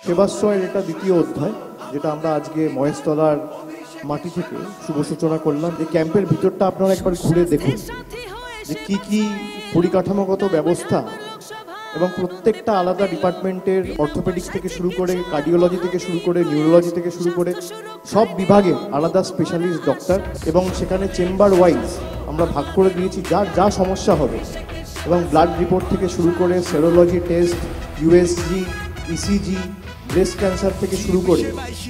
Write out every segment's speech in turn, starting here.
সেবাশ্রয়ের এটা দ্বিতীয় অধ্যায়, যেটা আমরা আজকে মহেশতলার মাটি থেকে শুভ সূচনা করলাম। এই ক্যাম্পের ভিতরটা আপনারা একবার ঘুরে দেখুন যে কি কি পরিকাঠামোগত ব্যবস্থা এবং প্রত্যেকটা আলাদা ডিপার্টমেন্টের, অর্থোপেডিক্স থেকে শুরু করে, কার্ডিওলজি থেকে শুরু করে, নিউরোলজি থেকে শুরু করে সব বিভাগে আলাদা স্পেশালিস্ট ডক্টর, এবং সেখানে চেম্বার ওয়াইজ আমরা ভাগ করে দিয়েছি যার যা সমস্যা হবে, এবং ব্লাড রিপোর্ট থেকে শুরু করে serology test, USG, ECG, breast cancer থেকে শুরু করে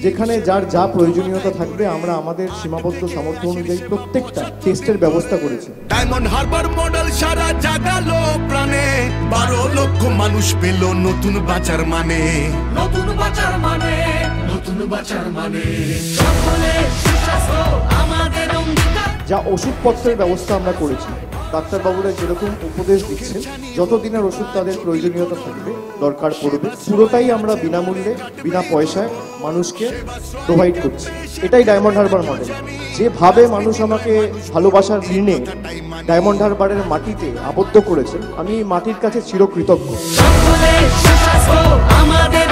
যেখানে যার যা প্রয়োজনীয়তা থাকবে আমরা আমাদের সীমাবদ্ধ সামর্থ্য অনুযায়ী প্রত্যেকটা টেস্টের ব্যবস্থা করেছি। ডায়মন্ড হারবার মডেল সারা জাগালো প্রাণে, 12 লক্ষ মানুষ পেল নতুন বাঁচার মানে, নতুন বাঁচার মানে, নতুন বাঁচার মানে। সকলে সুস্বাস্থ্য আমাদের অঙ্গীকার। যা ওষুধপত্রের ব্যবস্থা আমরা করেছি, ডাক্তারবাবুরা যেরকম উপদেশ দিচ্ছেন, যতদিনের ওষুধ তাদের প্রয়োজনীয়তা থাকবে, দরকার পড়বে, পুরোটাই আমরা বিনামূল্যে, বিনা পয়সায় মানুষকে প্রোভাইড করছি। এটাই ডায়মন্ড হারবার মডেল। যেভাবে মানুষ আমাকে ভালোবাসার ঋণে ডায়মন্ড হারবারের মাটিতে আবদ্ধ করেছে, আমি মাটির কাছে চিরকৃতজ্ঞ। সকলে সুস্বাস্থ্য আমাদের